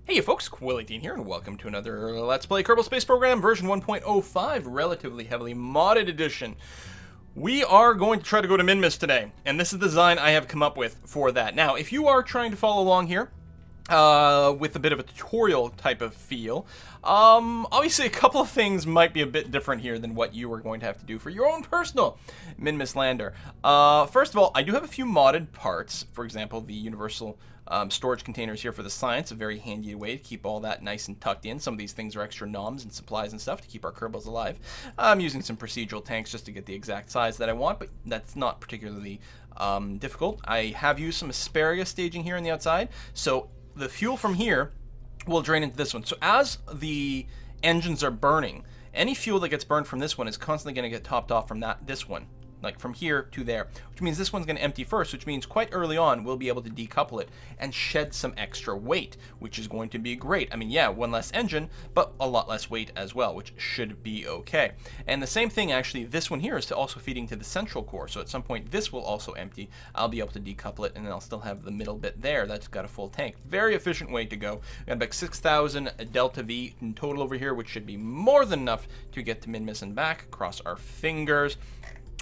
Hey folks, Quill18 here, and welcome to another Let's Play Kerbal Space Program version 1.05, relatively heavily modded edition. We are going to try to go to Minmus today, and this is the design I have come up with for that. Now, if you are trying to follow along here, with a bit of a tutorial type of feel, obviously a couple of things might be a bit different here than what you are going to have to do for your own personal Minmus lander. First of all, I do have a few modded parts. For example, the universal storage containers here for the science, a very handy way to keep all that nice and tucked in. Some of these things are extra noms and supplies and stuff to keep our Kerbals alive. I'm using some procedural tanks just to get the exact size that I want, but that's not particularly difficult. I have used some asparagus staging here on the outside, so the fuel from here will drain into this one. So as the engines are burning, any fuel that gets burned from this one is constantly going to get topped off from this one. Like from here to there, which means this one's going to empty first, which means quite early on we'll be able to decouple it and shed some extra weight, which is going to be great. I mean, yeah, one less engine, but a lot less weight as well, which should be okay. And the same thing, actually, this one here is also feeding to the central core, so at some point this will also empty. I'll be able to decouple it, and then I'll still have the middle bit there that's got a full tank. Very efficient way to go. We got about 6,000 delta V in total over here, which should be more than enough to get to Minmus and back. Cross our fingers.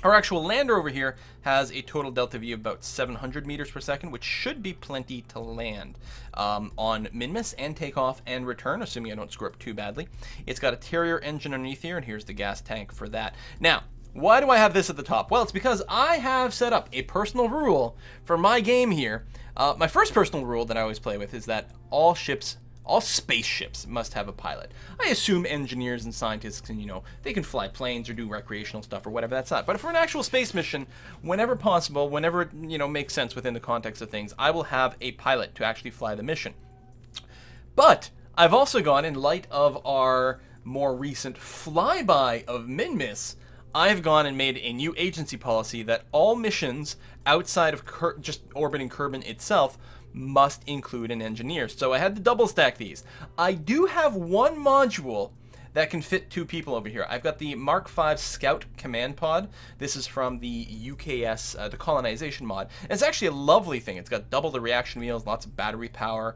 Our actual lander over here has a total delta V of about 700 meters per second, which should be plenty to land on Minmus and take off and return, assuming I don't screw up too badly. It's got a Terrier engine underneath here, and here's the gas tank for that. Now, why do I have this at the top? Well, it's because I have set up a personal rule for my game here. My first personal rule that I always play with is that all spaceships must have a pilot. I assume engineers and scientists can, they can fly planes or do recreational stuff or whatever, that's not. But for an actual space mission, whenever possible, whenever it, makes sense within the context of things, I will have a pilot to actually fly the mission. But I've also gone, in light of our more recent flyby of Minmus, I've gone and made a new agency policy that all missions outside of just orbiting Kerbin itself must include an engineer. So I had to double stack these. I do have one module that can fit 2 people over here. I've got the Mark V Scout Command Pod. This is from the UKS, the colonization mod. And it's actually a lovely thing. It's got double the reaction wheels, lots of battery power,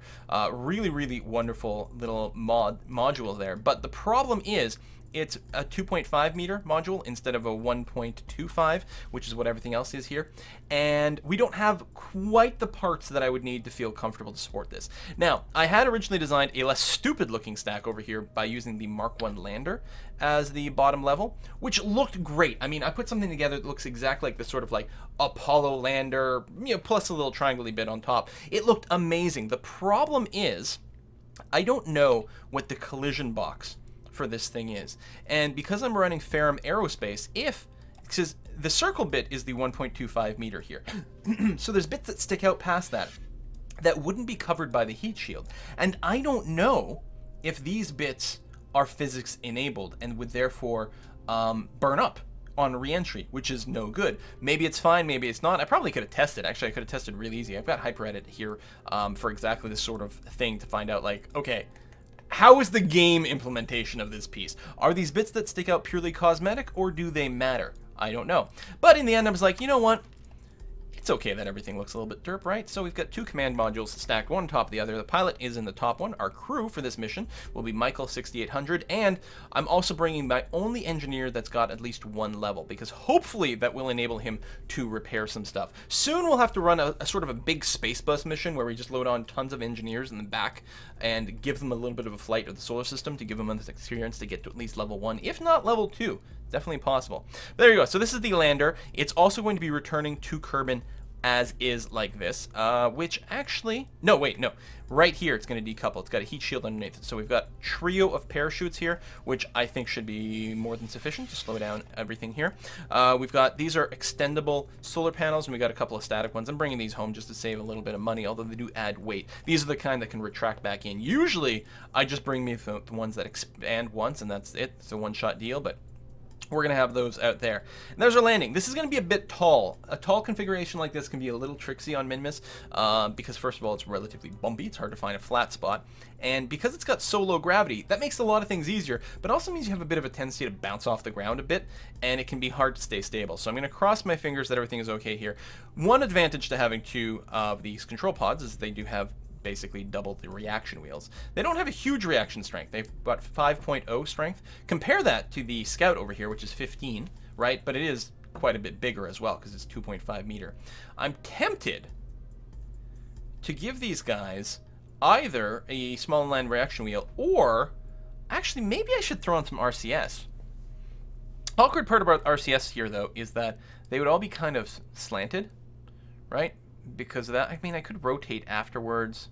really, really wonderful little module there. But the problem is, it's a 2.5 meter module instead of a 1.25, which is what everything else is here. And we don't have quite the parts that I would need to feel comfortable to support this. Now, I had originally designed a less stupid looking stack over here by using the Mark I lander as the bottom level, which looked great. I mean, I put something together that looks exactly like the sort of like Apollo lander, plus a little triangle-y bit on top. It looked amazing. The problem is, I don't know what the collision box for this thing is, and because I'm running Ferrum Aerospace, because the circle bit is the 1.25 meter here, so there's bits that stick out past that wouldn't be covered by the heat shield, and I don't know if these bits are physics enabled and would therefore burn up on re-entry, which is no good. Maybe it's fine, maybe it's not. I probably could have tested. Actually, I could have tested really easy. I've got HyperEdit here for exactly this sort of thing to find out, like, okay, how is the game implementation of this piece? Are these bits that stick out purely cosmetic, or do they matter? I don't know. But in the end, I was like, you know what? It's okay that everything looks a little bit derp, right? So we've got 2 command modules stacked one on top of the other. The pilot is in the top one. Our crew for this mission will be Michael 6800, and I'm also bringing my only engineer that's got at least 1 level, because hopefully that will enable him to repair some stuff. Soon we'll have to run a sort of a big space bus mission where we just load on tons of engineers in the back and give them a little bit of a flight of the solar system to give them enough experience to get to at least level 1, if not level 2. Definitely possible. But there you go. So this is the lander. It's also going to be returning to Kerbin as is, like this, which actually, no, wait, no. Right here, it's going to decouple. It's got a heat shield underneath it. So we've got a trio of parachutes here, which I think should be more than sufficient to slow down everything here. We've got, these are extendable solar panels, and we've got a couple of static ones. I'm bringing these home just to save a little bit of money, although they do add weight. These are the kind that can retract back in. Usually, I just bring me the ones that expand once, and that's it. It's a one-shot deal, but we're going to have those out there. And there's our landing. This is going to be a bit tall. A tall configuration like this can be a little tricksy on Minmus because, first of all, it's relatively bumpy. It's hard to find a flat spot. And because it's got so low gravity, that makes a lot of things easier, but also means you have a bit of a tendency to bounce off the ground a bit, and it can be hard to stay stable. So I'm going to cross my fingers that everything is okay here. One advantage to having 2 of these control pods is they do have basically double the reaction wheels. They don't have a huge reaction strength. They've got 5.0 strength. Compare that to the Scout over here, which is 15, right? But it is quite a bit bigger as well because it's 2.5 meter. I'm tempted to give these guys either a small inline reaction wheel or actually maybe I should throw on some RCS. Awkward part about RCS here though is that they would all be kind of slanted, right? Because of that, I mean, I could rotate afterwards.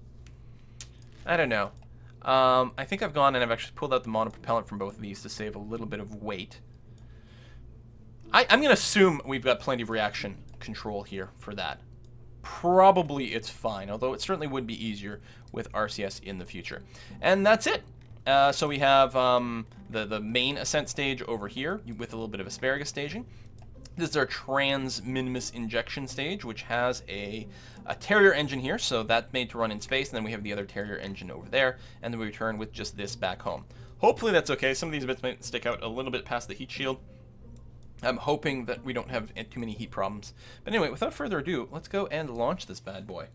I don't know. I think I've gone and I've actually pulled out the monopropellant from both of these to save a little bit of weight. I'm going to assume we've got plenty of reaction control here for that. Probably it's fine, although it certainly would be easier with RCS in the future. And that's it. So we have the main ascent stage over here with a little bit of asparagus staging. This is our trans Minmus injection stage, which has a Terrier engine here, so that's made to run in space, and then we have the other Terrier engine over there, and then we return with just this back home. Hopefully that's okay. Some of these bits might stick out a little bit past the heat shield. I'm hoping that we don't have too many heat problems. But anyway, without further ado, let's go and launch this bad boy.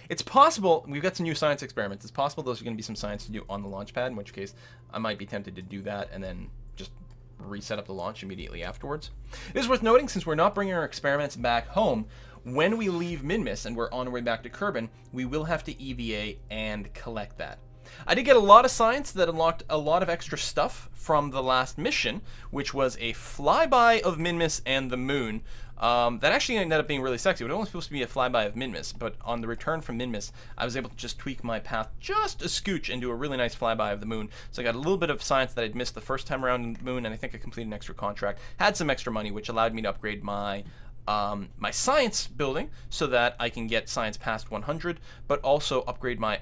It's possible, we've got some new science experiments, it's possible those are going to be some science to do on the launch pad, in which case I might be tempted to do that and then just reset up the launch immediately afterwards. It is worth noting, since we're not bringing our experiments back home, when we leave Minmus and we're on our way back to Kerbal, we will have to EVA and collect that. I did get a lot of science that unlocked a lot of extra stuff from the last mission, which was a flyby of Minmus and the moon. That actually ended up being really sexy. It was only supposed to be a flyby of Minmus, but on the return from Minmus, I was able to just tweak my path just a scooch and do a really nice flyby of the moon. So I got a little bit of science that I'd missed the first time around in the moon, and I think I completed an extra contract. Had some extra money, which allowed me to upgrade my my science building so that I can get science past 100, but also upgrade my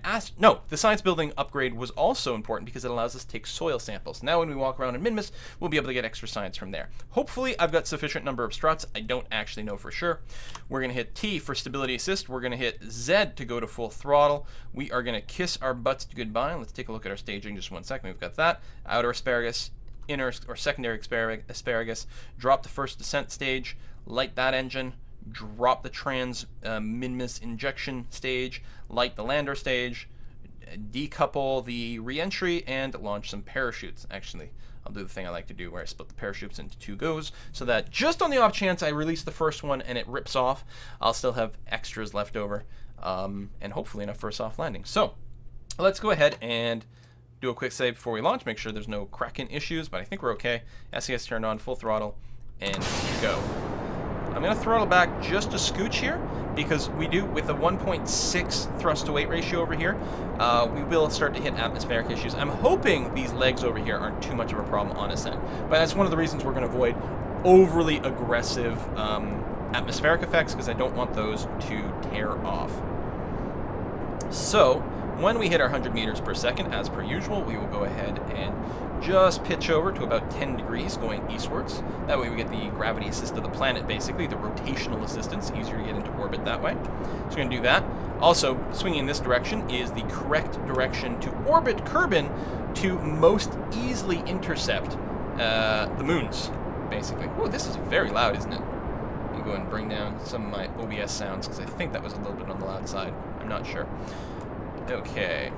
the science building upgrade was also important because it allows us to take soil samples. Now when we walk around in Minmus, we'll be able to get extra science from there. Hopefully I've got sufficient number of struts. I don't actually know for sure. We're going to hit T for stability assist. We're going to hit Z to go to full throttle. We are going to kiss our butts to goodbye. Let's take a look at our staging just 1 second. We've got that. Outer asparagus, inner or secondary asparagus. Drop the first descent stage. Light that engine, drop the trans Minmus injection stage, light the lander stage, decouple the re-entry, and launch some parachutes. Actually, I'll do the thing I like to do where I split the parachutes into 2 goes, so that just on the off chance I release the first one and it rips off, I'll still have extras left over, and hopefully enough for a soft landing. So let's go ahead and do a quick save before we launch, make sure there's no Kraken issues, but I think we're okay. SES turned on, full throttle, and go. I'm going to throttle back just a scooch here because we do, with a 1.6 thrust to weight ratio over here, we will start to hit atmospheric issues. I'm hoping these legs over here aren't too much of a problem on ascent, but that's one of the reasons we're going to avoid overly aggressive atmospheric effects because I don't want those to tear off. So when we hit our 100 meters per second, as per usual, we will go ahead and just pitch over to about 10 degrees going eastwards. That way we get the gravity assist of the planet, basically, the rotational assistance, easier to get into orbit that way. So we're going to do that. Also, swinging in this direction is the correct direction to orbit Kerbal to most easily intercept the moons, basically. Oh, this is very loud, isn't it? Let me go and bring down some of my OBS sounds, because I think that was a little bit on the loud side. I'm not sure. Okay.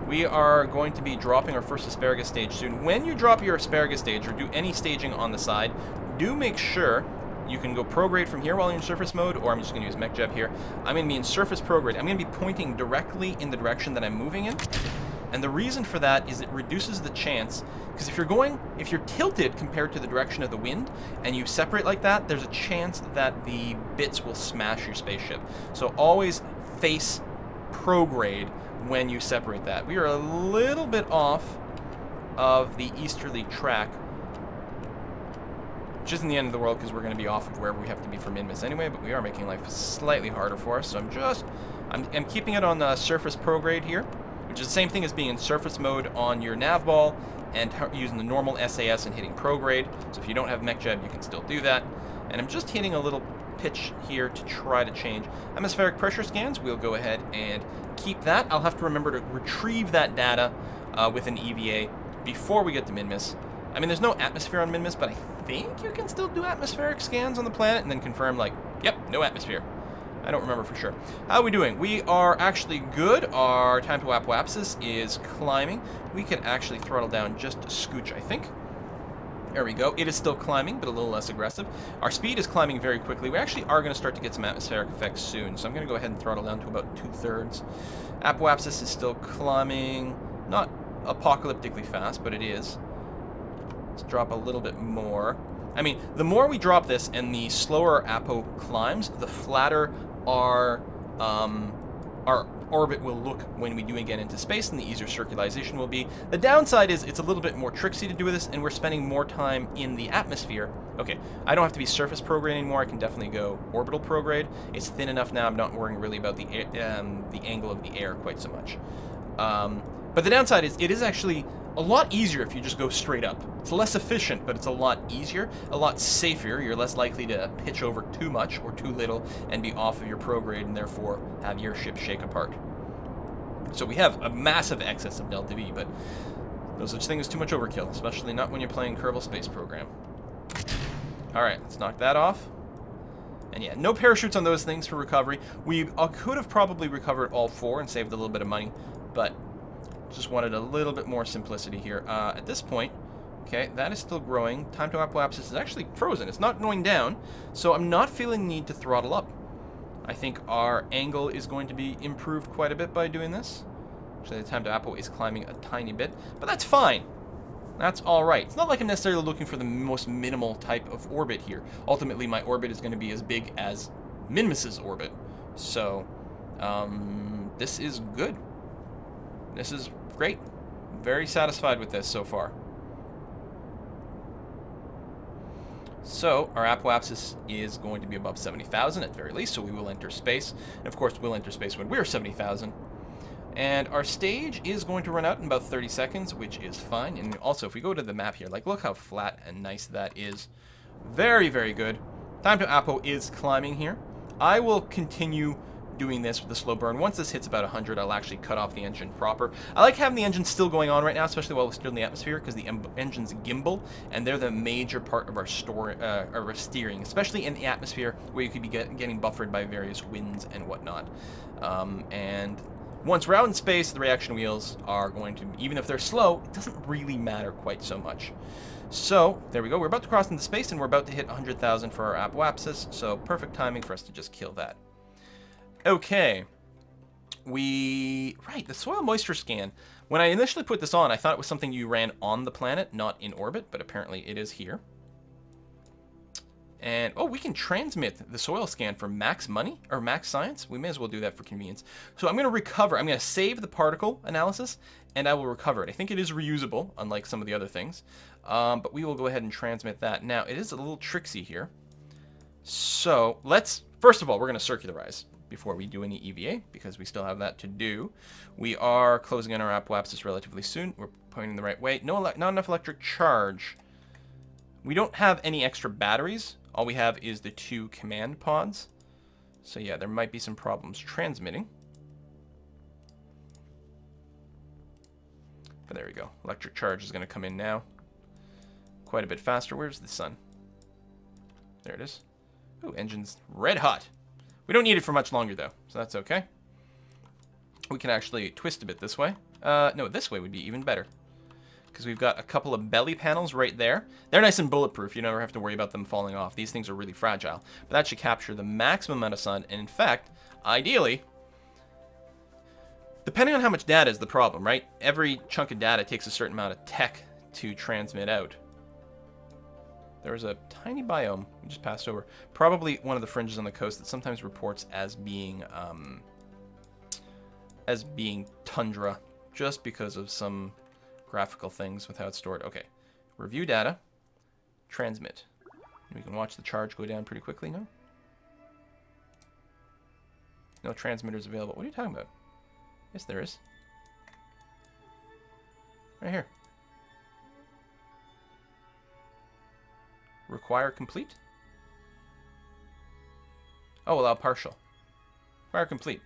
We are going to be dropping our first asparagus stage soon. When you drop your asparagus stage or do any staging on the side, do make sure you can go prograde from here while you're in surface mode, or I'm just going to use MechJeb here. I'm going to be in surface prograde. I'm going to be pointing directly in the direction that I'm moving in. And the reason for that is it reduces the chance, because if you're tilted compared to the direction of the wind and you separate like that, there's a chance that the bits will smash your spaceship. So always face prograde when you separate that. We are a little bit off of the easterly track, which isn't the end of the world because we're going to be off of where we have to be for Minmus anyway, but we are making life slightly harder for us. So I'm keeping it on the surface prograde here, which is the same thing as being in surface mode on your nav ball and using the normal SAS and hitting prograde. So if you don't have MechJeb, you can still do that. And I'm just hitting a little pitch here to try to change atmospheric pressure scans. We'll go ahead and keep that. I'll have to remember to retrieve that data with an EVA before we get to Minmus. I mean, there's no atmosphere on Minmus, but I think you can still do atmospheric scans on the planet and then confirm, like, yep, no atmosphere. I don't remember for sure. How are we doing? We are actually good. Our time to apoapsis is climbing. We can actually throttle down just a scooch, I think. There we go. It is still climbing, but a little less aggressive. Our speed is climbing very quickly. We actually are going to start to get some atmospheric effects soon, so I'm going to go ahead and throttle down to about 2/3. Apoapsis is still climbing. Not apocalyptically fast, but it is. Let's drop a little bit more. I mean, the more we drop this and the slower Apo climbs, the flatter our orbit will look when we do get into space, and the easier circularization will be. The downside is it's a little bit more tricksy to do this, and we're spending more time in the atmosphere. Okay, I don't have to be surface prograde anymore. I can definitely go orbital prograde. It's thin enough now. I'm not worrying really about the angle of the air quite so much. But the downside is it is actually a lot easier if you just go straight up. It's less efficient, but it's a lot easier, a lot safer. You're less likely to pitch over too much or too little and be off of your prograde and therefore have your ship shake apart. So we have a massive excess of delta V, but no such thing as too much overkill, especially not when you're playing Kerbal Space Program. Alright, let's knock that off. And yeah, no parachutes on those things for recovery. We could have probably recovered all 4 and saved a little bit of money, but just wanted a little bit more simplicity here. At this point, okay, that is still growing. Time to apoapsis is actually frozen. It's not going down, so I'm not feeling the need to throttle up. I think our angle is going to be improved quite a bit by doing this. Actually, the time to apo is climbing a tiny bit, but that's fine. That's all right. It's not like I'm necessarily looking for the most minimal type of orbit here. Ultimately, my orbit is going to be as big as Minmus's orbit. So, this is good. This is great. Very satisfied with this so far. So, our apoapsis is going to be above 70,000 at very least, so we will enter space. And of course, we'll enter space when we're 70,000. And our stage is going to run out in about 30 seconds, which is fine. And also, if we go to the map here, like, look how flat and nice that is. Very, very good. Time to apo is climbing here. I will continue doing this with the slow burn. Once this hits about 100, I'll actually cut off the engine proper. I like having the engine still going on right now, especially while we're still in the atmosphere, because the engine's gimbal, and they're the major part of our steering, especially in the atmosphere, where you could be getting buffered by various winds and whatnot. And once we're out in space, the reaction wheels are going to, even if they're slow, it doesn't really matter quite so much. So, there we go. We're about to cross into space, and we're about to hit 100,000 for our apoapsis, so perfect timing for us to just kill that. Okay, right, the soil moisture scan. When I initially put this on, I thought it was something you ran on the planet, not in orbit, but apparently it is here. And, oh, we can transmit the soil scan for max money, or max science. We may as well do that for convenience. So I'm going to recover, I'm going to save the particle analysis, and I will recover it. I think it is reusable, unlike some of the other things. But we will go ahead and transmit that. Now, it is a little tricksy here. So, first of all, we're going to circularize before we do any EVA, because we still have that to do. We are closing in our apoapsis relatively soon. We're pointing the right way. Not enough electric charge. We don't have any extra batteries. All we have is the 2 command pods. So yeah, there might be some problems transmitting. But there we go. Electric charge is going to come in now. Quite a bit faster. Where's the sun? There it is. Ooh, engine's red hot. We don't need it for much longer, though, so that's okay. We can actually twist a bit this way. No, this way would be even better, because we've got a couple of belly panels right there. They're nice and bulletproof. You never have to worry about them falling off. These things are really fragile. But that should capture the maximum amount of sun, and in fact, ideally, depending on how much data is the problem, right? Every chunk of data takes a certain amount of tech to transmit out. There's a tiny biome we just passed over. Probably one of the fringes on the coast that sometimes reports as being tundra, just because of some graphical things with how it's stored. Okay, review data, transmit. And we can watch the charge go down pretty quickly now. No transmitters available. What are you talking about? Yes, there is. Right here. Require complete? Oh, allow partial. Require complete.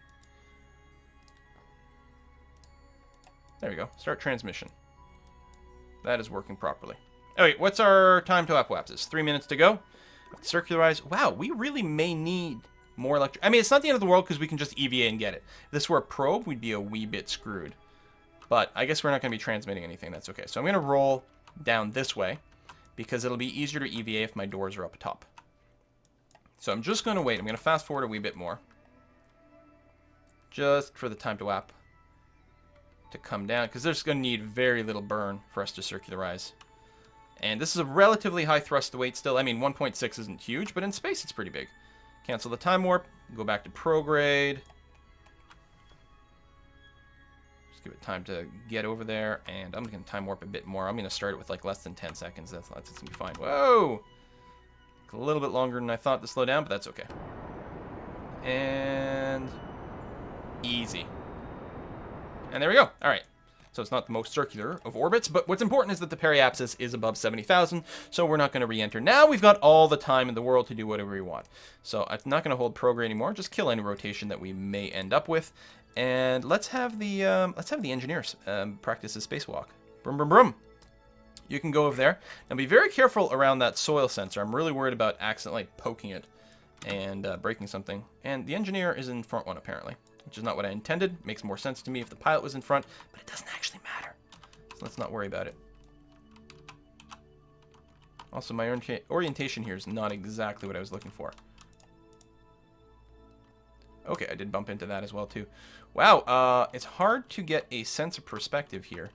There we go. Start transmission. That is working properly. Oh, wait, what's our time to apoapsis? 3 minutes to go. Circularize. Wow, we really may need More electric. I mean, it's not the end of the world because we can just EVA and get it. If this were a probe, we'd be a wee bit screwed. But I guess we're not going to be transmitting anything. That's okay. So I'm going to roll down this way because it'll be easier to EVA if my doors are up top. So I'm just going to wait. I'm going to fast forward a wee bit more. Just for the time to WAP to come down, because there's going to need very little burn for us to circularize. And this is a relatively high thrust to weight still. I mean, 1.6 isn't huge, but in space it's pretty big. Cancel the time warp, go back to prograde. Just give it time to get over there, and I'm going to time warp a bit more. I'm going to start it with like less than 10 seconds. That's going to be fine. Whoa! A little bit longer than I thought to slow down, but that's okay. And easy. And there we go. All right. So it's not the most circular of orbits, but what's important is that the periapsis is above 70,000, so we're not going to re-enter. Now we've got all the time in the world to do whatever we want. So I'm not going to hold prograde anymore. Just kill any rotation that we may end up with, and let's have the engineers practice a spacewalk. Brum brum brum. You can go over there. Now be very careful around that soil sensor. I'm really worried about accidentally poking it and breaking something. And the engineer is in front one apparently, which is not what I intended. Makes more sense to me if the pilot was in front, but it doesn't actually matter. So let's not worry about it. Also, my orientation here is not exactly what I was looking for. Okay, I did bump into that as well, too. Wow, it's hard to get a sense of perspective here.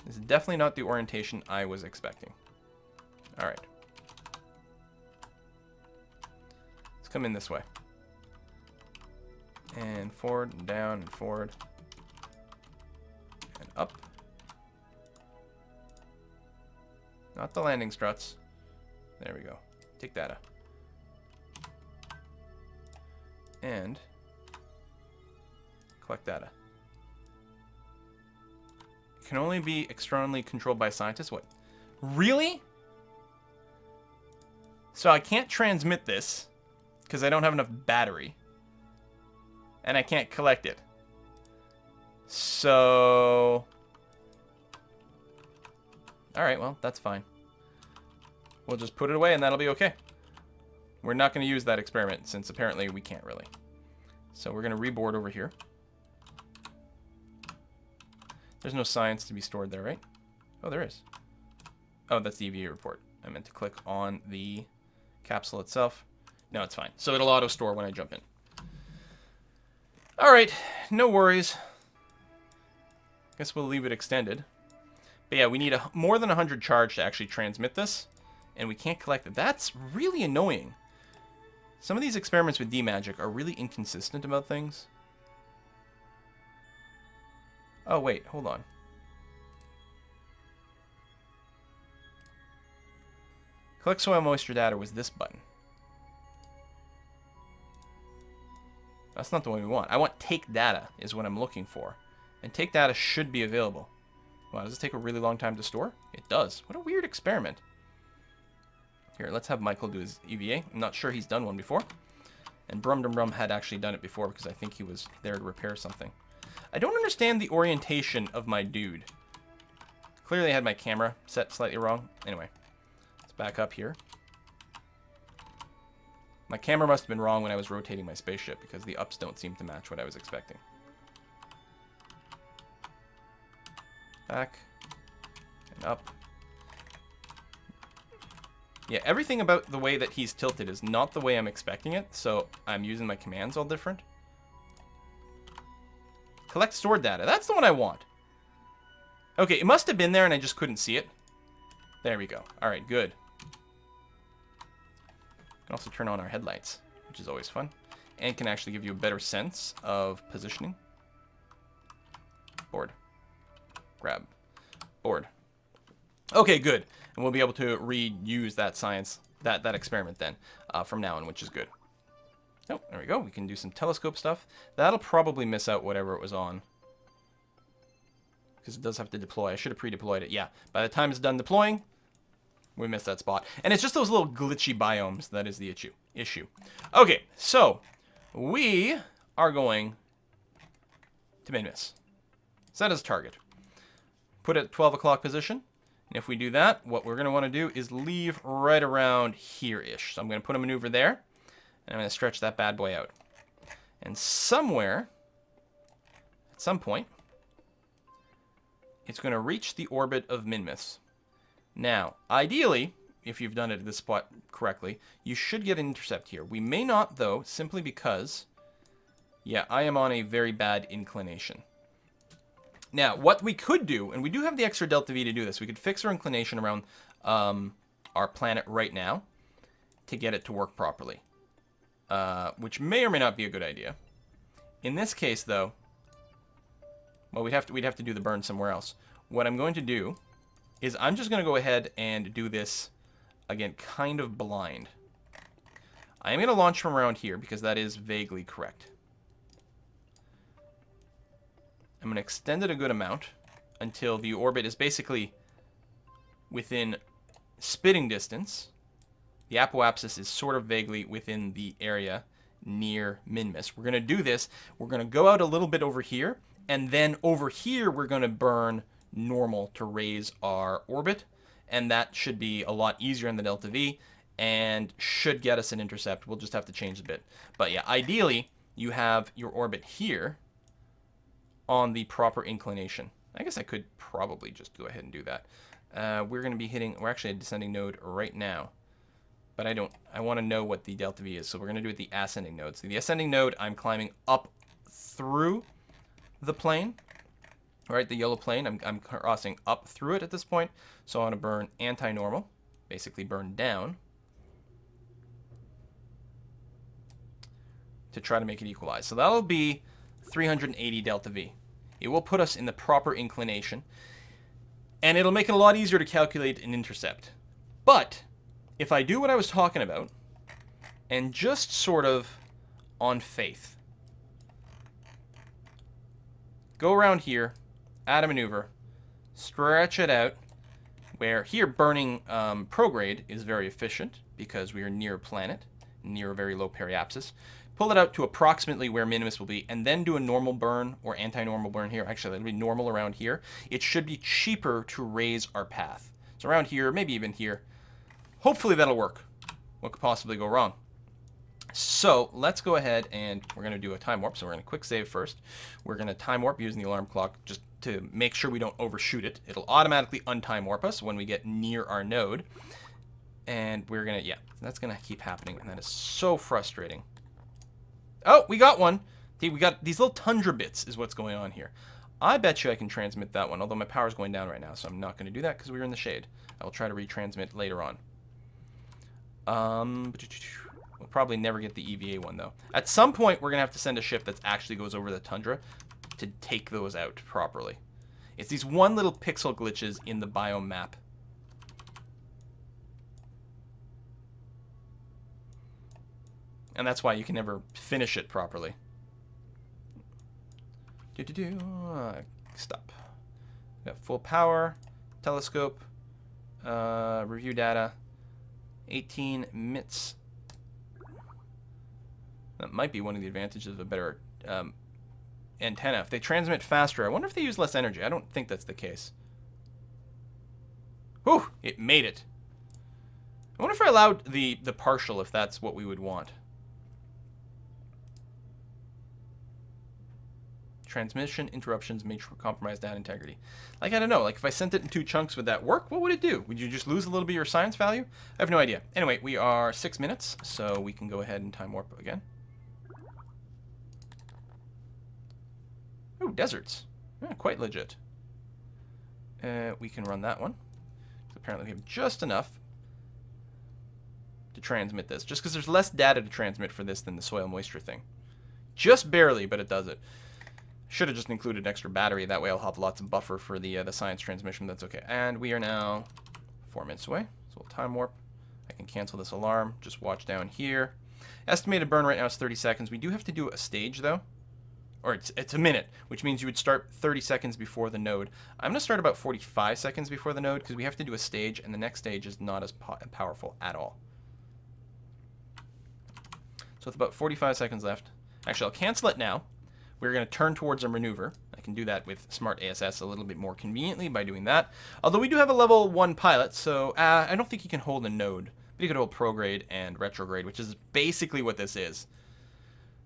This is definitely not the orientation I was expecting. All right. Let's come in this way. And forward, and down, and forward. And up. Not the landing struts. There we go. Take data. And collect data. It can only be externally controlled by scientists. What? Really? So I can't transmit this because I don't have enough battery. And I can't collect it. So... Alright, well, that's fine. We'll just put it away and that'll be okay. We're not going to use that experiment since apparently we can't really. So we're going to reboard over here. There's no science to be stored there, right? Oh, there is. Oh, that's the EVA report. I meant to click on the capsule itself. No, it's fine. So it'll auto-store when I jump in. Alright, no worries. Guess we'll leave it extended. But yeah, we need more than 100 charge to actually transmit this. And we can't collect it. That's really annoying. Some of these experiments with D-Magic are really inconsistent about things. Oh, wait, hold on. Collect soil moisture data was this button. That's not the one we want. I want take data is what I'm looking for. And take data should be available. Wow, does this take a really long time to store? It does. What a weird experiment. Here, let's have Michael do his EVA. I'm not sure he's done one before. And Brum Dum Brum had actually done it before because I think he was there to repair something. I don't understand the orientation of my dude. Clearly I had my camera set slightly wrong. Anyway, let's back up here. My camera must have been wrong when I was rotating my spaceship because the ups don't seem to match what I was expecting. Back. And up. Yeah, everything about the way that he's tilted is not the way I'm expecting it, so I'm using my commands all different. Collect stored data. That's the one I want. Okay, it must have been there and I just couldn't see it. There we go. All right, good. Can also turn on our headlights, which is always fun, and can actually give you a better sense of positioning. Board. Grab. Board. Okay, good. And we'll be able to reuse that science, that experiment then, from now on, which is good. Oh, there we go. We can do some telescope stuff. That'll probably miss out whatever it was on. Because it does have to deploy. I should have pre-deployed it. Yeah, by the time it's done deploying, we missed that spot. And it's just those little glitchy biomes that is the issue. Okay, so we are going to Minmus. Set as target. Put it at 12 o'clock position. And if we do that, what we're going to want to do is leave right around here-ish. So I'm going to put a maneuver there. And I'm going to stretch that bad boy out. And somewhere, at some point, it's going to reach the orbit of Minmus. Now, ideally, if you've done it at this spot correctly, you should get an intercept here. We may not, though, simply because, yeah, I am on a very bad inclination. Now, what we could do, and we do have the extra delta V to do this, we could fix our inclination around our planet right now to get it to work properly, which may or may not be a good idea. In this case, though, well, we'd have to do the burn somewhere else. What I'm going to do is I'm just going to go ahead and do this, again, kind of blind. I am going to launch from around here because that is vaguely correct. I'm going to extend it a good amount until the orbit is basically within spitting distance. The apoapsis is sort of vaguely within the area near Minmus. We're going to do this. We're going to go out a little bit over here, and then over here we're going to burn normal to raise our orbit, and that should be a lot easier in the delta V and should get us an intercept. We'll just have to change a bit. But yeah, ideally you have your orbit here on the proper inclination. I guess I could probably just go ahead and do that. We're going to be hitting, we're actually a descending node right now, but I want to know what the delta V is, so we're going to do it the ascending node. So the ascending node, I'm climbing up through the plane. All right, the yellow plane, I'm crossing up through it at this point, so I want to burn anti-normal, basically burn down, to try to make it equalize. So that'll be 380 delta V. It will put us in the proper inclination, and it'll make it a lot easier to calculate an intercept. But if I do what I was talking about, and just sort of on faith, go around here, add a maneuver, stretch it out, where here burning prograde is very efficient because we are near a planet, near a very low periapsis. Pull it out to approximately where Minmus will be, and then do a normal burn or anti-normal burn here. Actually, that'll be normal around here. It should be cheaper to raise our path. So around here, maybe even here. Hopefully that'll work. What could possibly go wrong? So let's go ahead and we're going to do a time warp. So we're going to quick save first. We're going to time warp using the alarm clock just to make sure we don't overshoot it. It'll automatically untime warp us when we get near our node. And we're going to, yeah, that's going to keep happening. And that is so frustrating. Oh, we got one. See, we got these little tundra bits is what's going on here. I bet you I can transmit that one, although my power's going down right now, so I'm not going to do that because we were in the shade. I will try to retransmit later on. We'll probably never get the EVA one, though. At some point, we're going to have to send a ship that actually goes over the tundra to take those out properly. It's these one little pixel glitches in the biome map. And that's why you can never finish it properly. Stop. Got full power, telescope, review data, 18 MITs. That might be one of the advantages of a better antenna. If they transmit faster, I wonder if they use less energy. I don't think that's the case. Whew, it made it. I wonder if I allowed the partial, if that's what we would want. Transmission interruptions may compromise data integrity. Like, I don't know, like if I sent it in 2 chunks, would that work? What would it do? Would you just lose a little bit of your science value? I have no idea. Anyway, we are 6 minutes, so we can go ahead and time warp again. Ooh, deserts. Yeah, quite legit. We can run that one. So apparently we have just enough to transmit this, just because there's less data to transmit for this than the soil moisture thing. Just barely, but it does it. Should have just included an extra battery. That way I'll have lots of buffer for the science transmission. That's okay. And we are now 4 minutes away. So we'll time warp. I can cancel this alarm. Just watch down here. Estimated burn right now is 30 seconds. We do have to do a stage, though. Or it's a minute, which means you would start 30 seconds before the node. I'm going to start about 45 seconds before the node because we have to do a stage, and the next stage is not as powerful at all. So with about 45 seconds left. Actually, I'll cancel it now. We're going to turn towards a maneuver. I can do that with Smart ASS a little bit more conveniently by doing that. Although we do have a level 1 pilot, so I don't think he can hold a node. But he could hold prograde and retrograde, which is basically what this is.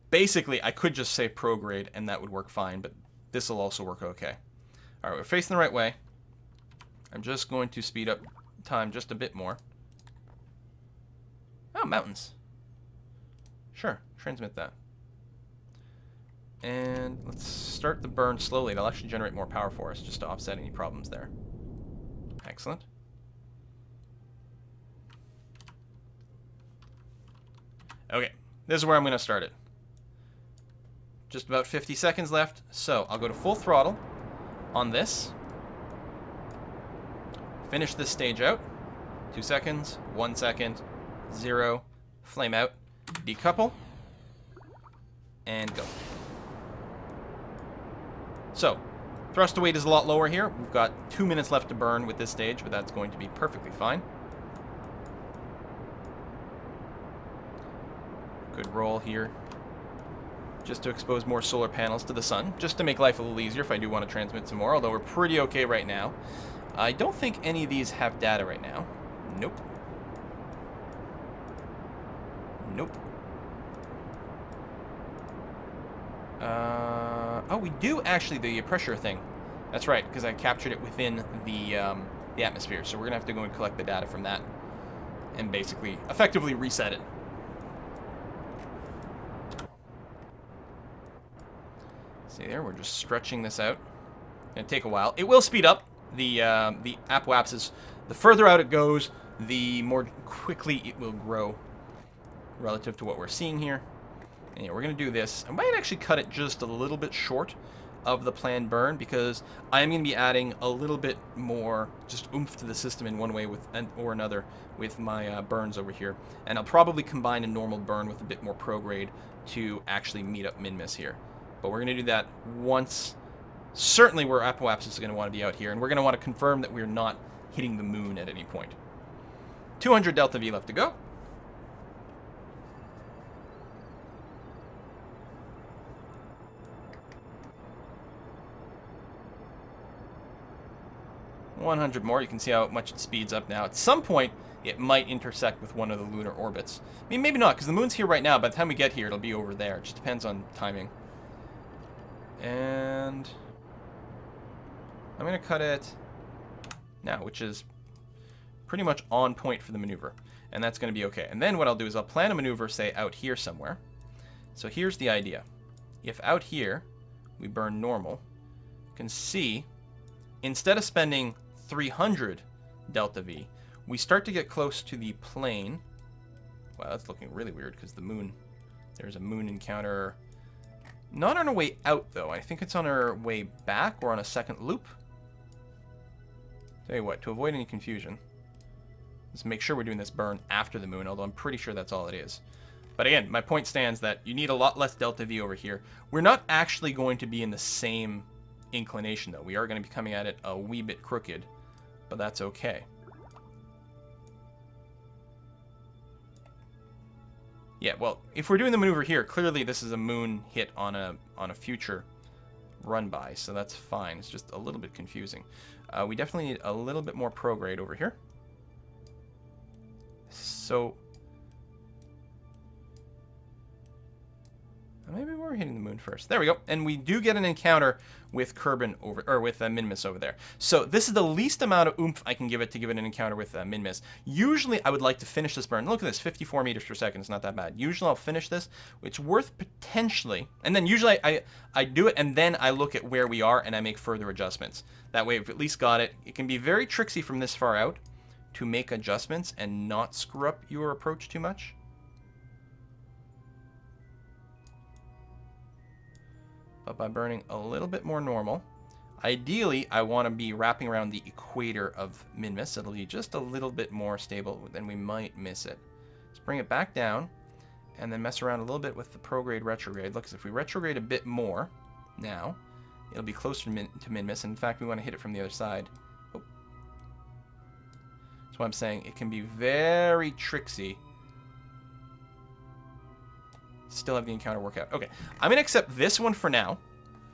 Basically, I could just say prograde, and that would work fine, but this will also work okay. All right, we're facing the right way. I'm just going to speed up time just a bit more. Oh, mountains. Sure, transmit that. And let's start the burn slowly. It'll actually generate more power for us, just to offset any problems there. Excellent. Okay, this is where I'm going to start it. Just about 50 seconds left, so I'll go to full throttle on this. Finish this stage out. 2 seconds, 1 second, 0, flame out, decouple, and go. So, thrust to weight is a lot lower here. We've got 2 minutes left to burn with this stage, but that's going to be perfectly fine. Good roll here. Just to expose more solar panels to the sun, just to make life a little easier if I do want to transmit some more, although we're pretty okay right now. I don't think any of these have data right now. Nope. Nope. Oh, we do actually, the pressure thing. That's right, because I captured it within the atmosphere, so we're going to have to go and collect the data from that and basically, effectively reset it. See there, we're just stretching this out. It'll take a while. It will speed up. The apoapsis, the further out it goes, the more quickly it will grow relative to what we're seeing here. And yeah, we're going to do this. I might actually cut it just a little bit short of the planned burn because I am going to be adding a little bit more just oomph to the system in one way or another with my burns over here. And I'll probably combine a normal burn with a bit more prograde to actually meet up Minmus here. But we're going to do that once, certainly where apoapsis is going to want to be out here, and we're going to want to confirm that we're not hitting the moon at any point. 200 delta V left to go. $100 more. You can see how much it speeds up now. At some point, it might intersect with one of the lunar orbits. I mean, maybe not, because the moon's here right now. By the time we get here, it'll be over there. It just depends on timing. And I'm going to cut it now, which is pretty much on point for the maneuver. And that's going to be okay. And then what I'll do is I'll plan a maneuver, say, out here somewhere. So here's the idea. If out here we burn normal, you can see, instead of spending 300 delta V, we start to get close to the plane. Wow, that's looking really weird because the moon, there's a moon encounter. Not on our way out, though. I think it's on our way back or on a second loop. Tell you what, to avoid any confusion, let's make sure we're doing this burn after the moon, although I'm pretty sure that's all it is. But again, my point stands that you need a lot less delta V over here. We're not actually going to be in the same inclination, though. We are going to be coming at it a wee bit crooked, but that's okay. Yeah, well, if we're doing the maneuver here, clearly this is a moon hit on a future run by, so that's fine. It's just a little bit confusing. We definitely need a little bit more prograde over here. So maybe we're hitting the moon first. There we go. And we do get an encounter with Kerbal over, or with Minmus over there. So this is the least amount of oomph I can give it to give it an encounter with Minmus. Usually I would like to finish this burn. Look at this, 54 meters per second. It's not that bad. Usually I'll finish this. It's worth potentially, and then usually I do it and then I look at where we are and I make further adjustments. That way we've at least got it. It can be very tricksy from this far out to make adjustments and not screw up your approach too much. But by burning a little bit more normal, ideally I want to be wrapping around the equator of Minmus. It'll be just a little bit more stable, then we might miss it. Let's bring it back down and then mess around a little bit with the prograde retrograde. Look, if we retrograde a bit more now, it'll be closer to Minmus. In fact, we want to hit it from the other side. Oh. That's why I'm saying it can be very tricksy. Still have the encounter work out. Okay, I'm going to accept this one for now,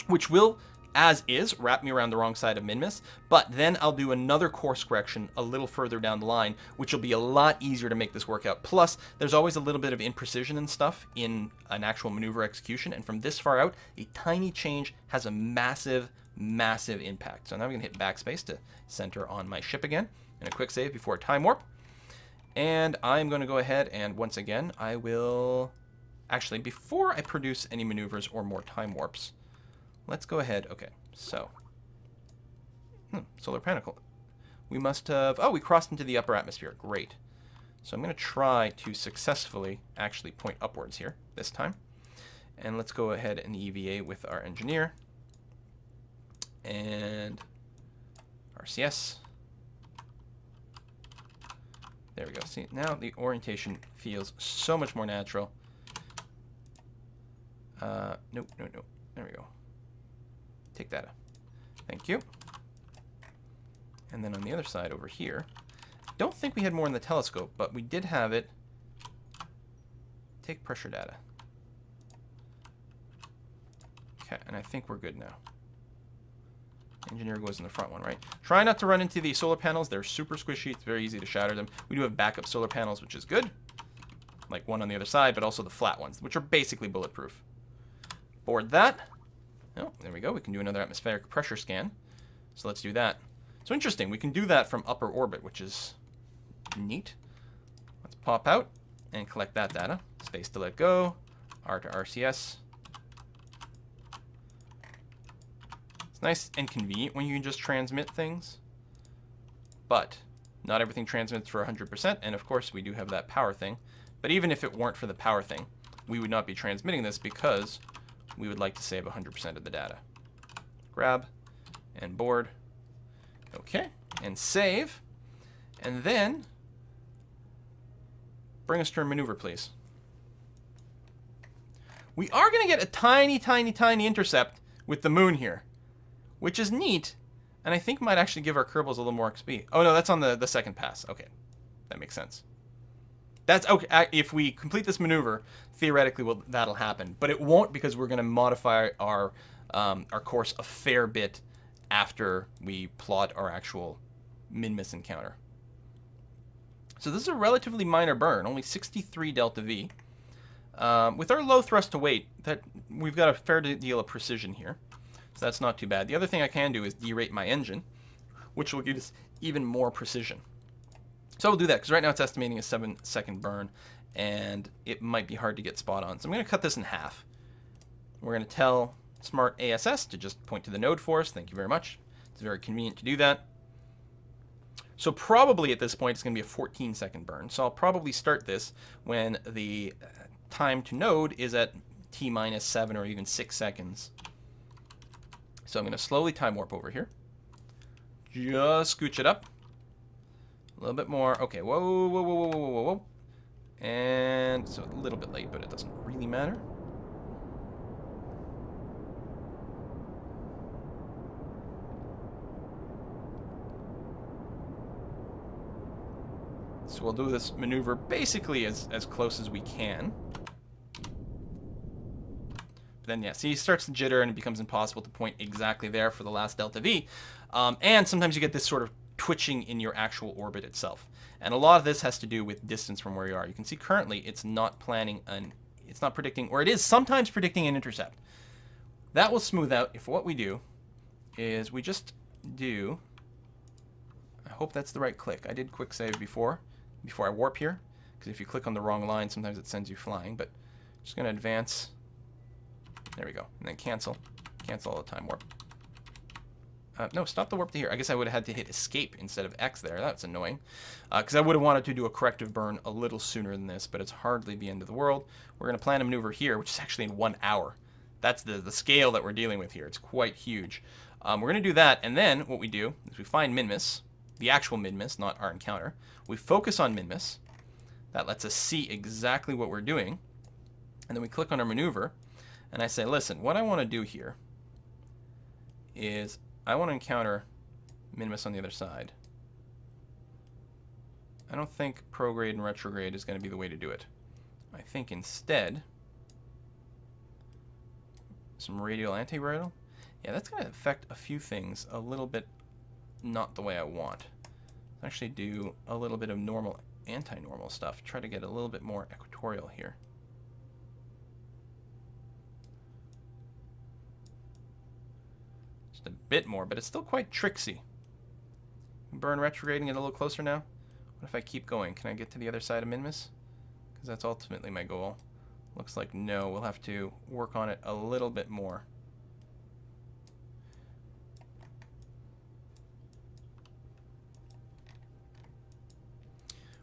which will as is, wrap me around the wrong side of Minmus, but then I'll do another course correction a little further down the line, which will be a lot easier to make this work out. Plus, there's always a little bit of imprecision and stuff in an actual maneuver execution, and from this far out, a tiny change has a massive, massive impact. So now I'm going to hit backspace to center on my ship again, and a quick save before time warp. And I'm going to go ahead and once again, I will... Actually, before I produce any maneuvers or more time warps, let's go ahead. Okay, so... solar panel. We must have... Oh, we crossed into the upper atmosphere. Great. So I'm going to try to successfully actually point upwards here this time. And let's go ahead and EVA with our engineer. And RCS. There we go. See, now the orientation feels so much more natural. Nope. There we go. Take that out. Thank you. And then on the other side over here, don't think we had more in the telescope, but we did have it. Take pressure data. Okay, and I think we're good now. Engineer goes in the front one, right? Try not to run into the solar panels. They're super squishy. It's very easy to shatter them. We do have backup solar panels, which is good. Like one on the other side, but also the flat ones, which are basically bulletproof. Board that. Oh, there we go. We can do another atmospheric pressure scan. So let's do that. So interesting. We can do that from upper orbit, which is neat. Let's pop out and collect that data. Space to let go. R to RCS. It's nice and convenient when you can just transmit things, but not everything transmits for 100%, and of course we do have that power thing. But even if it weren't for the power thing, we would not be transmitting this because we would like to save 100% of the data. Grab and board. Okay, and save, and then bring us to our maneuver, please. We are going to get a tiny, tiny, tiny intercept with the moon here, which is neat, and I think might actually give our Kerbals a little more XP. Oh no, that's on the second pass. Okay, that makes sense. That's okay. If we complete this maneuver, theoretically, that'll happen, but it won't because we're going to modify our course a fair bit after we plot our actual Minmus encounter. So this is a relatively minor burn, only 63 delta V. With our low thrust to weight, that we've got a fair deal of precision here. So that's not too bad. The other thing I can do is derate my engine, which will give us even more precision. So we'll do that, because right now it's estimating a 7-second burn, and it might be hard to get spot on. So I'm going to cut this in half. We're going to tell Smart ASS to just point to the node for us. Thank you very much. It's very convenient to do that. So probably at this point it's going to be a 14-second burn. So I'll probably start this when the time to node is at T-minus 7 or even 6 seconds. So I'm going to slowly time warp over here. Just scooch it up. A little bit more. Okay, whoa, whoa, whoa, whoa, whoa, whoa, whoa. And so a little bit late, but it doesn't really matter. So we'll do this maneuver basically as close as we can. But then, yeah, see, it starts to jitter and it becomes impossible to point exactly there for the last delta V. And sometimes you get this sort of twitching in your actual orbit itself. And a lot of this has to do with distance from where you are. You can see currently it's not it's not predicting, or it is sometimes predicting an intercept. That will smooth out if what we do is we just do, I hope that's the right click. I did quick save before I warp here, because if you click on the wrong line, sometimes it sends you flying, but just going to advance. There we go. And then cancel all the time warp. No, stop the warp to here. I guess I would have had to hit escape instead of X there. That's annoying. Because I would have wanted to do a corrective burn a little sooner than this, but it's hardly the end of the world. We're going to plan a maneuver here, which is actually in 1 hour. That's the scale that we're dealing with here. It's quite huge. We're going to do that, and then what we do is we find Minmus, the actual Minmus, not our encounter. We focus on Minmus. That lets us see exactly what we're doing. And then we click on our maneuver, and I say, listen, what I want to do here is I want to encounter Minmus on the other side. I don't think prograde and retrograde is going to be the way to do it. I think instead, some radial, anti-radial. Yeah, that's going to affect a few things a little bit not the way I want. Let's actually do a little bit of normal, anti-normal stuff. Try to get a little bit more equatorial here. Just a bit more, but it's still quite tricksy. Burn retrograding it a little closer now. What if I keep going? Can I get to the other side of Minmus? Because that's ultimately my goal. Looks like no. We'll have to work on it a little bit more.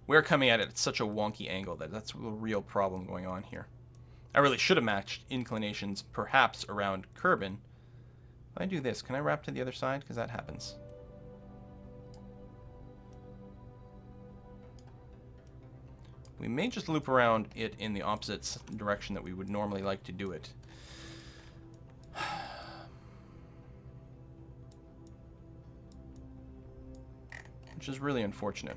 We're coming at it at such a wonky angle that that's a real problem going on here. I really should have matched inclinations perhaps around Kerbal. If I do this, can I wrap to the other side? Because that happens. We may just loop around it in the opposite direction that we would normally like to do it. Which is really unfortunate.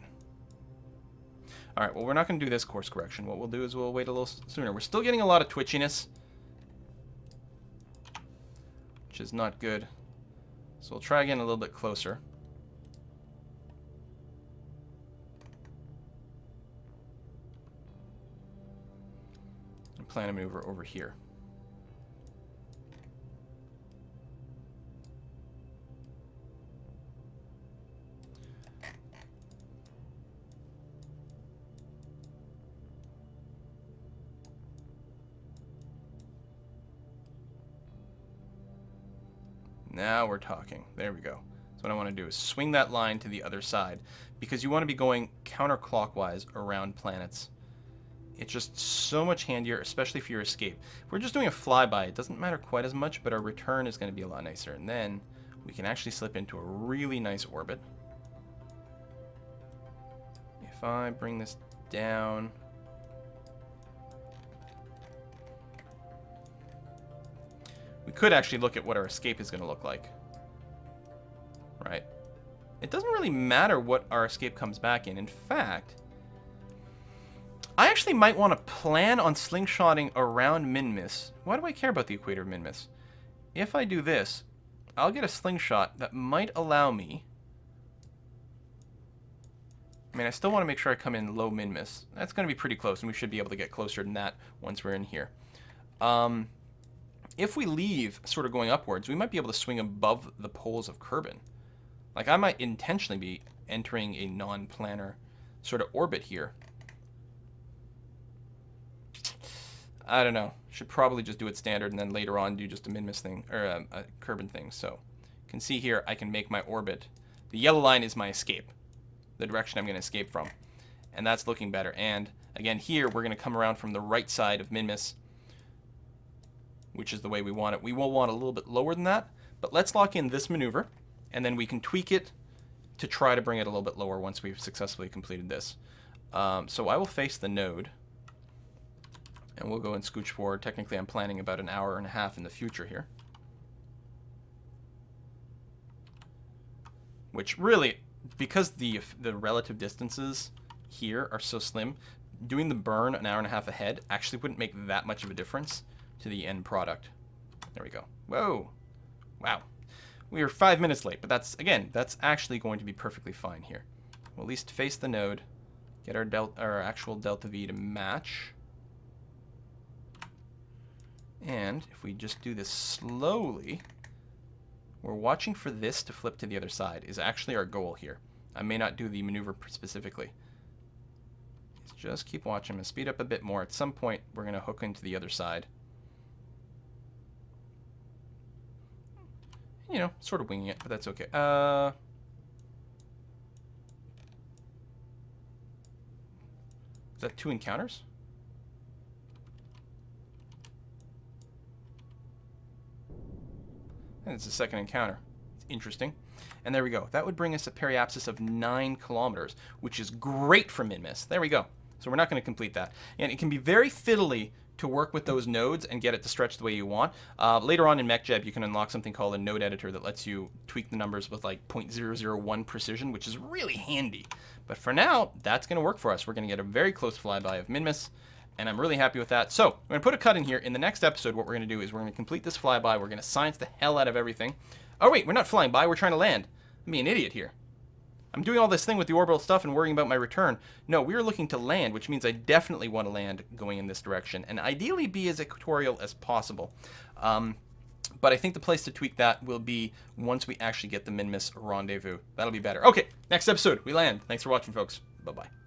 Alright, well, we're not going to do this course correction. What we'll do is we'll wait a little sooner. We're still getting a lot of twitchiness, which is not good. So we'll try again a little bit closer. And plan a maneuver over here. Now we're talking. There we go. So what I want to do is swing that line to the other side, because you want to be going counterclockwise around planets. It's just so much handier, especially for your escape. If we're just doing a flyby, it doesn't matter quite as much, but our return is going to be a lot nicer. And then we can actually slip into a really nice orbit. If I bring this down... we could actually look at what our escape is going to look like. Right? It doesn't really matter what our escape comes back in. In fact, I actually might want to plan on slingshotting around Minmus. Why do I care about the equator of Minmus? If I do this, I'll get a slingshot that might allow me... I mean, I still want to make sure I come in low Minmus. That's going to be pretty close, and we should be able to get closer than that once we're in here. If we leave sort of going upwards, we might be able to swing above the poles of Kerbal. Like, I might intentionally be entering a non-planar sort of orbit here. I don't know. Should probably just do it standard and then later on do just a Minmus thing, or a Kerbal thing. So, you can see here, I can make my orbit. The yellow line is my escape, the direction I'm going to escape from. And that's looking better. And, again, here, we're going to come around from the right side of Minmus, which is the way we want it. We will want a little bit lower than that, but let's lock in this maneuver, and then we can tweak it to try to bring it a little bit lower once we've successfully completed this. So I will face the node, and we'll go and scooch forward. Technically, I'm planning about an hour and a half in the future here. Which really, because the relative distances here are so slim, doing the burn an hour and a half ahead actually wouldn't make that much of a difference to the end product. There we go. Whoa. Wow. We are 5 minutes late, but that's, again, that's actually going to be perfectly fine here. We'll at least face the node, get our actual delta V to match. And if we just do this slowly, we're watching for this to flip to the other side is actually our goal here. I may not do the maneuver specifically. Just keep watching and speed up a bit more. At some point, we're going to hook into the other side. You know, sort of winging it, but that's okay. Is that 2 encounters? And it's a second encounter. It's interesting. And there we go. That would bring us a periapsis of 9 kilometers, which is great for Minmus. There we go. So we're not going to complete that. And it can be very fiddly to work with those nodes and get it to stretch the way you want. Later on in MechJeb, you can unlock something called a node editor that lets you tweak the numbers with like 0.001 precision, which is really handy. But for now, that's going to work for us. We're going to get a very close flyby of Minmus, And I'm really happy with that. So I'm going to put a cut in here. In the next episode, what we're going to do is we're going to complete this flyby. We're going to science the hell out of everything. Oh, wait, we're not flying by. We're trying to land. I'm being an idiot here. I'm doing all this thing with the orbital stuff and worrying about my return. No, we're looking to land, which means I definitely want to land going in this direction. And ideally be as equatorial as possible. But I think the place to tweak that will be once we actually get the Minmus rendezvous. That'll be better. Okay, next episode, we land. Thanks for watching, folks. Bye-bye.